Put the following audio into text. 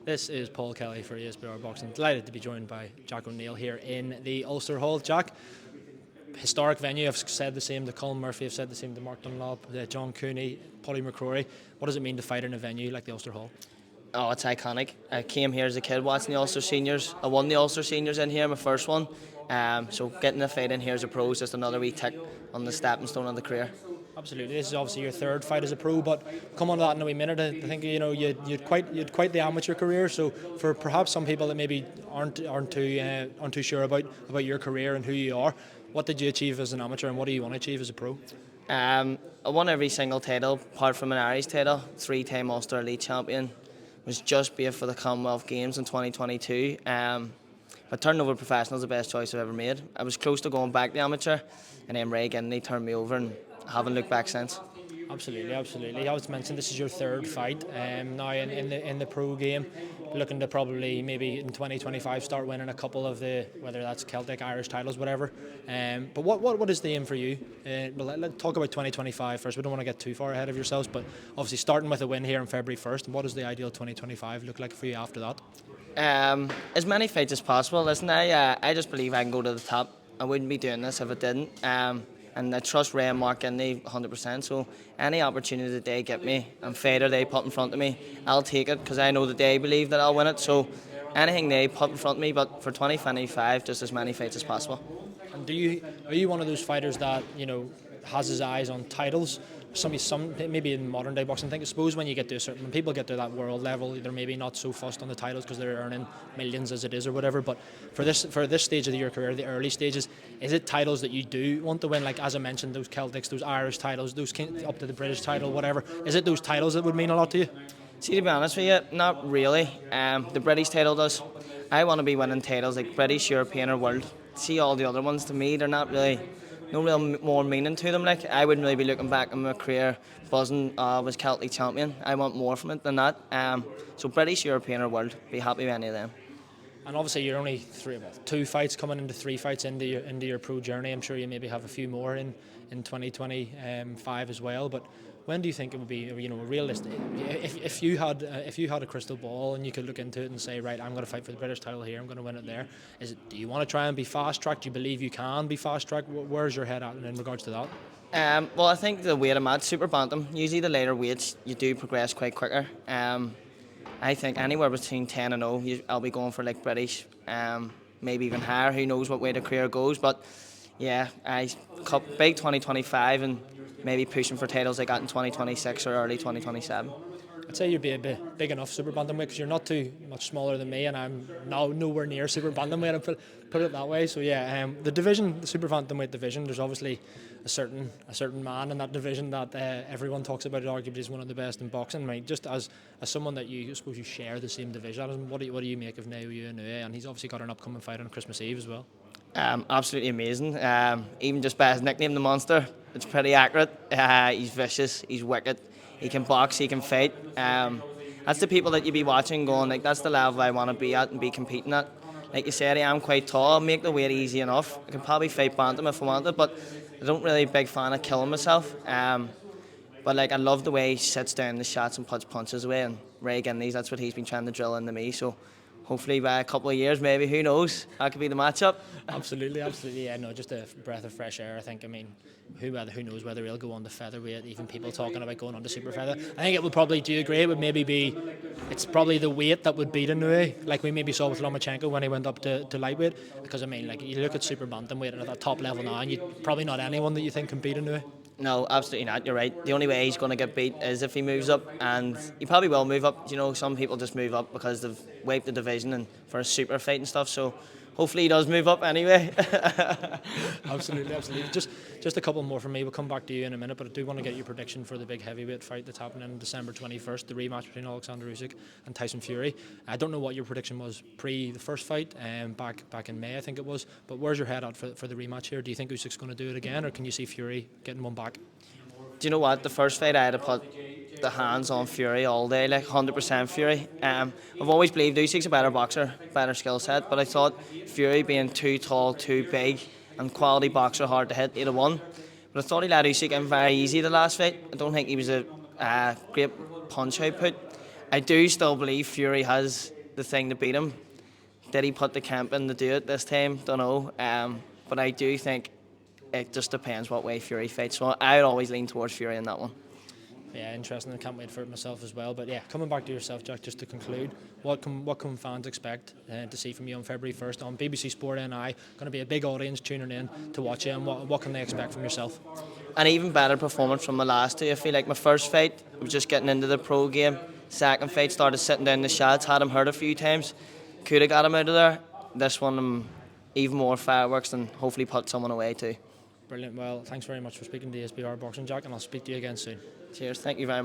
This is Paul Kelly for ESBR Boxing. Delighted to be joined by Jack O'Neill here in the Ulster Hall. Jack, historic venue. I've said the same to Colin Murphy. I've said the same to Mark Dunlop, John Cooney, Paddy McCrory. What does it mean to fight in a venue like the Ulster Hall? Oh, it's iconic. I came here as a kid watching the Ulster Seniors. I won the Ulster Seniors in here, my first one. So getting a fight in here as a pro is just another wee tick on the stepping stone of the career. Absolutely. This is obviously your third fight as a pro, but come on to that in a wee minute. I think you'd quite the amateur career. So for perhaps some people that maybe aren't too sure about your career and who you are, what did you achieve as an amateur, and what do you want to achieve as a pro? I won every single title apart from an Irish title. 3-time Ulster Elite champion. Was just bait for the Commonwealth Games in 2022. But turning over professional is the best choice I've ever made. I was close to going back to amateur, and then Ray Ginney turned me over, and I haven't looked back since. Absolutely. I was mentioned this is your third fight now in the pro game, looking to probably maybe in 2025 start winning a couple of the, whether that's Celtic, Irish titles, whatever. But what is the aim for you? Let's talk about 2025 first. We don't want to get too far ahead of yourselves, but obviously starting with a win here on February 1st. What does the ideal 2025 look like for you after that? As many fights as possible. Listen, I just believe I can go to the top. I wouldn't be doing this if I didn't. And I trust Ray and Mark Ginney 100%. So any opportunity that they get me and fighter they put in front of me, I'll take it because I know that they believe that I'll win it. So anything they put in front of me, but for 2025, just as many fights as possible. And are you one of those fighters that has his eyes on titles? Some maybe in modern day boxing, I suppose when people get to that world level, they're maybe not so fussed on the titles because they're earning millions as it is or whatever. But for this stage of your career, the early stages, is it titles that you do want to win? Like as I mentioned, those Celtics, those Irish titles, those up to the British title, whatever. Is it those titles that would mean a lot to you? See, to be honest with you, not really. The British title does. I want to be winning titles like British, European, or World. See all the other ones, to me, they're not really. No real more meaning to them. Like I wouldn't really be looking back on my career buzzing was Celtic champion. I want more from it than that. So British, European, or World, be happy with any of them. And obviously you're only two fights coming into 3 fights into your pro journey. I'm sure you maybe have a few more in 2025 as well. But when do you think it would be realistic? If you had a crystal ball and you could look into it and say, right, I'm going to fight for the British title here, I'm going to win it there. Do you want to try and be fast tracked? Do you believe you can be fast tracked? Where's your head at in regards to that? Well, I think the weight I'm at, super bantam. Usually the later weights you do progress quite quicker. I think anywhere between 10 and 0, I'll be going for like British, maybe even higher. Who knows what way the career goes? But yeah, I cut big 2025 and maybe pushing for titles like that in 2026 or early 2027. I'd say you'd be a bit big enough super bantamweight because you're not too much smaller than me, and I'm now nowhere near super bantamweight. I put it that way. So yeah, the super bantamweight division. There's obviously a certain man in that division that everyone talks about. It arguably is one of the best in boxing. Right? Just as someone that I suppose you share the same division. What do you make of Nao Inoue? And he's obviously got an upcoming fight on Christmas Eve as well. Absolutely amazing. Even just by his nickname, the Monster, it's pretty accurate. He's vicious, he's wicked, he can box, he can fight. That's the people that you be watching going, like, that's the level I want to be at and be competing at. Like you said, I am quite tall, make the weight easy enough. I can probably fight bantam if I wanted, but I don't really big fan of killing myself. But like I love the way he sits down the shots and puts punches away, and Ray Ginney, that's what he's been trying to drill into me. So hopefully by a couple of years, maybe, who knows, that could be the matchup. Absolutely, yeah, no, just a breath of fresh air. I think, who knows whether he'll go on to featherweight, even people talking about going on to super feather. I think it would probably, do you agree, it would maybe be, it's probably the weight that would beat Inoue, like we maybe saw with Lomachenko when he went up to lightweight, because like you look at super bantamweight and at that top level now, and you probably not anyone that you think can beat Inoue. No, absolutely not. You're right. The only way he's going to get beat is if he moves up, and he probably will move up. Some people just move up because they've wiped the division and for a super fight and stuff. So hopefully he does move up anyway. Absolutely. Just a couple more from me. We'll come back to you in a minute, but I do want to get your prediction for the big heavyweight fight that's happening on December 21st, the rematch between Alexander Usyk and Tyson Fury. I don't know what your prediction was pre the first fight, back in May, I think it was. But where's your head at for the rematch here? Do you think Usyk's going to do it again, or can you see Fury getting one back? Do you know what? The first fight I had to put the hands on Fury all day, like 100% Fury. I've always believed Usyk's a better boxer, better skill set, but I thought Fury being too tall, too big, and quality boxer, hard to hit, he'd have won. But I thought he let Usyk in very easy the last fight. I don't think he was a great punch output. I do still believe Fury has the thing to beat him. Did he put the camp in to do it this time? Don't know. But I do think it just depends what way Fury fights. So I would always lean towards Fury in that one. Yeah, interesting. I can't wait for it myself as well. But yeah, coming back to yourself, Jack, just to conclude, what can fans expect to see from you on February 1st on BBC Sport NI? Going to be a big audience tuning in to watch you, and what can they expect from yourself? An even better performance from the last two. I feel like my first fight, I was just getting into the pro game. Second fight, started sitting down the shots, had him hurt a few times. Could have got him out of there. This one, I'm even more fireworks and hopefully put someone away too. Brilliant. Well, thanks very much for speaking to the ESBR Boxing, Jack, and I'll speak to you again soon. Cheers. Thank you very much.